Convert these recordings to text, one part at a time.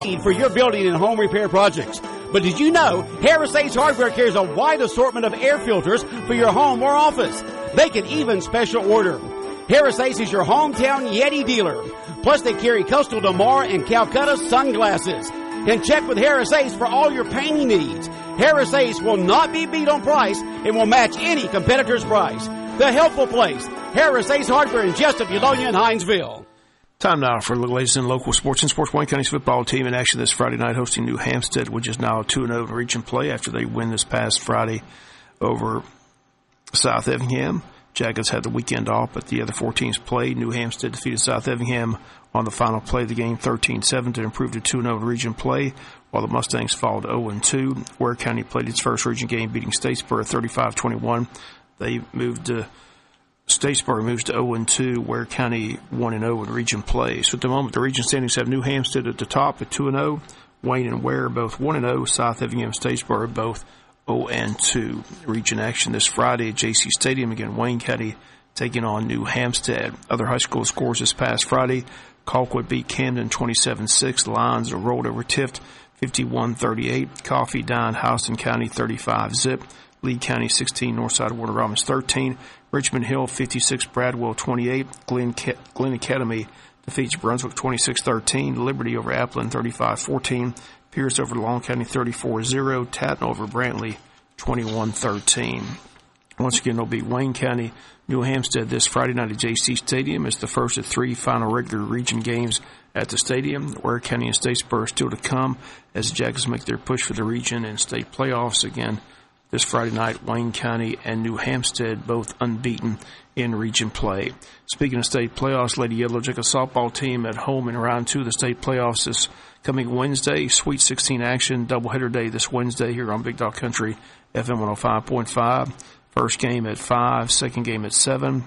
need for your building and home repair projects. But did you know Harris Ace Hardware carries a wide assortment of air filters for your home or office? They can even special order. Harris Ace is your hometown Yeti dealer. Plus, they carry Coastal Damar and Calcutta sunglasses. And check with Harris Ace for all your painting needs. Harris Ace will not be beat on price and will match any competitor's price. The helpful place, Harris Ace Hardware in Jesup, Eulonia, and Hinesville. Time now for the latest in local sports. In sports, Wayne County's football team in action this Friday night hosting New Hampstead, which is now 2-0 in region play after they win this past Friday over South Effingham. Jackets had the weekend off, but the other four teams played. New Hampstead defeated South Effingham on the final play of the game 13-7 to improve to 2-0 in region play, while the Mustangs followed 0-2. Ware County played its first region game, beating Statesboro 35-21. They moved to Statesboro moves to 0-2, Ware County 1-0 in region play. So at the moment, the region standings have New Hampstead at the top at 2-0, Wayne and Ware both 1-0, South Effingham and Statesboro both 0-2. Region action this Friday at JC Stadium. Again, Wayne County taking on New Hampstead. Other high school scores this past Friday. Colquitt beat Camden 27-6. Lions rolled over Tift 51-38. Coffee downed Houston County 35-zip. Lee County 16, Northside Warner Robins 13. Richmond Hill 56, Bradwell 28. Glen Academy defeats Brunswick 26-13. Liberty over Applin 35-14. Pierce over Long County 34-0. Tatton over Brantley 21-13. Once again, it'll be Wayne County, New Hampstead this Friday night at JC Stadium. It's the first of three final regular region games at the stadium. Ware County and Statesboro still to come as the Jackets make their push for the region and state playoffs again. This Friday night, Wayne County and New Hampstead both unbeaten in region play. Speaking of state playoffs, Lady Yellow Jacket softball team at home in round 2 of the state playoffs this coming Wednesday. Sweet 16 action, doubleheader day this Wednesday here on Big Dog Country, FM 105.5. First game at 5, second game at 7.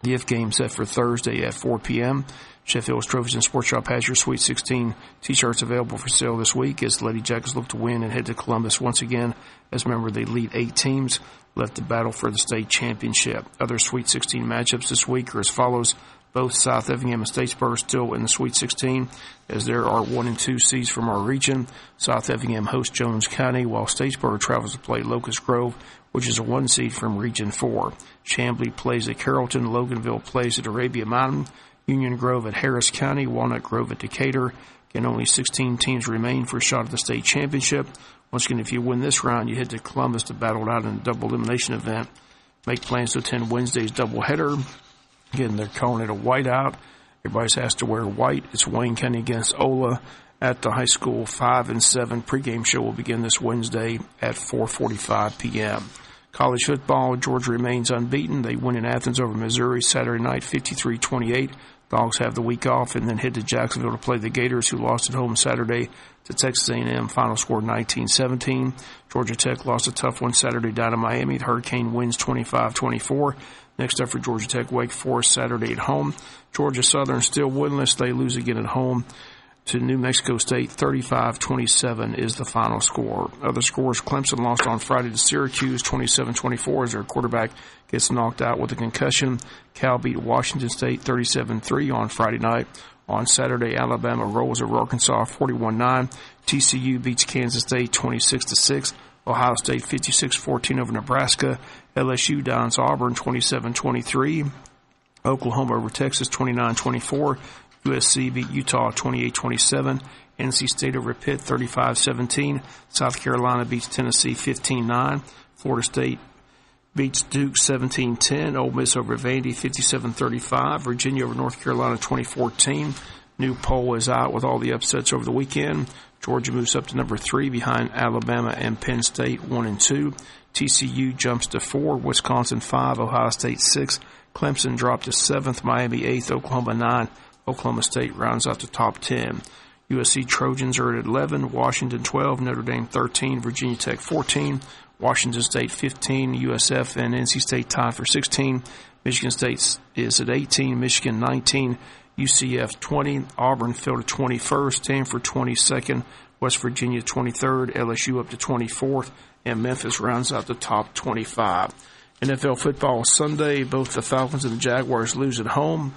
The IF game set for Thursday at 4 p.m. Sheffield's Trophies and Sports Shop has your Sweet 16 T-shirts available for sale this week as the Lady Jackets look to win and head to Columbus once again. As a member of the Elite 8 teams left to battle for the state championship. Other Sweet 16 matchups this week are as follows. Both South Effingham and Statesboro still in the Sweet 16 as there are 1 and 2 seeds from our region. South Effingham hosts Jones County while Statesboro travels to play Locust Grove, which is a 1 seed from Region 4. Chamblee plays at Carrollton. Loganville plays at Arabia Mountain. Union Grove at Harris County. Walnut Grove at Decatur. Again, only 16 teams remain for a shot at the state championship. Once again, if you win this round, you head to Columbus to battle it out in a double elimination event. Make plans to attend Wednesday's doubleheader. Again, they're calling it a whiteout. Everybody's asked to wear white. It's Wayne County against Ola at the high school 5 and 7 pregame show will begin this Wednesday at 4:45 p.m. College football, Georgia remains unbeaten. They win in Athens over Missouri Saturday night, 53-28. Dogs have the week off and then head to Jacksonville to play the Gators, who lost at home Saturday to Texas A&M. Final score 19-17. Georgia Tech lost a tough one Saturday down in Miami. The Hurricane wins 25-24. Next up for Georgia Tech, Wake Forest Saturday at home. Georgia Southern still winless. They lose again at home to New Mexico State. 35-27 is the final score. Other scores, Clemson lost on Friday to Syracuse 27-24 as their quarterback gets knocked out with a concussion. Cal beat Washington State 37-3 on Friday night. On Saturday, Alabama rolls over Arkansas 41-9. TCU beats Kansas State 26-6. Ohio State 56-14 over Nebraska. LSU downs Auburn 27-23. Oklahoma over Texas 29-24. USC beat Utah 28-27. NC State over Pitt 35-17. South Carolina beats Tennessee 15-9. Florida State beats Duke 17-10. Ole Miss over Vandy 57-35. Virginia over North Carolina 2014. New poll is out with all the upsets over the weekend. Georgia moves up to number 3 behind Alabama and Penn State 1 and 2. TCU jumps to 4. Wisconsin 5. Ohio State 6. Clemson dropped to 7th. Miami 8th. Oklahoma 9. Oklahoma State rounds out the top 10. USC Trojans are at 11. Washington 12. Notre Dame 13. Virginia Tech 14. Washington State 15. USF and NC State tied for 16. Michigan State is at 18. Michigan 19. UCF 20. Auburn fell to 21st. Stanford 22nd. West Virginia 23rd. LSU up to 24th. And Memphis rounds out the top 25. NFL football Sunday. Both the Falcons and the Jaguars lose at home.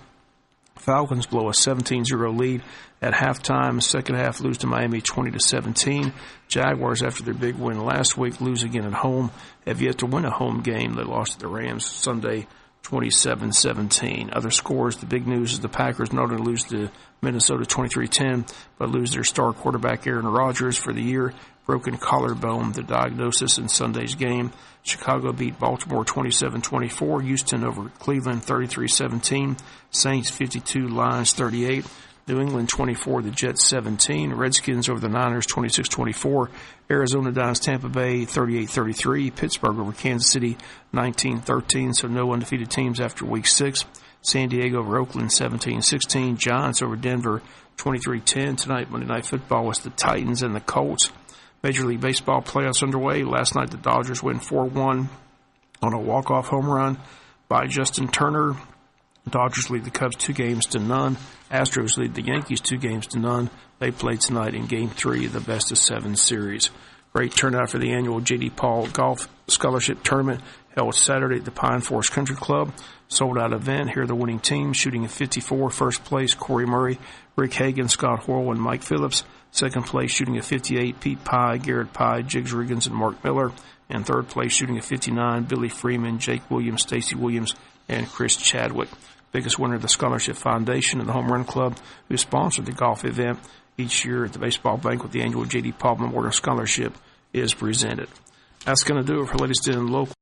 Falcons blow a 17-0 lead at halftime. Second half, lose to Miami 20-17. Jaguars, after their big win last week, lose again at home. Have yet to win a home game. They lost to the Rams Sunday 27-17. Other scores, the big news is the Packers not only lose to Minnesota 23-10, but lose their star quarterback Aaron Rodgers for the year. Broken collarbone, the diagnosis in Sunday's game. Chicago beat Baltimore 27-24. Houston over Cleveland 33-17. Saints 52, Lions 38. New England 24, the Jets 17. Redskins over the Niners 26-24. Arizona downs Tampa Bay 38-33. Pittsburgh over Kansas City 19-13. So no undefeated teams after week 6. San Diego over Oakland 17-16. Giants over Denver 23-10. Tonight, Monday Night Football was the Titans and the Colts. Major League Baseball playoffs underway. Last night, the Dodgers win 4-1 on a walk-off home run by Justin Turner. Dodgers lead the Cubs 2-0. Astros lead the Yankees 2-0. They play tonight in Game 3 of the best-of-7 series. Great turnout for the annual J.D. Paul Golf Scholarship Tournament held Saturday at the Pine Forest Country Club. Sold-out event. Here are the winning teams. Shooting at 54, first place, Corey Murray, Rick Hagan, Scott Hoyle, and Mike Phillips. Second place, shooting at 58, Pete Pye, Garrett Pye, Jiggs Riggins, and Mark Miller. And third place, shooting at 59, Billy Freeman, Jake Williams, Stacy Williams, and Chris Chadwick. Biggest winner of the Scholarship Foundation and the Home Run Club, who sponsored the golf event each year at the baseball banquet. The annual J.D. Paul Memorial Scholarship is presented. That's going to do it for latest in local.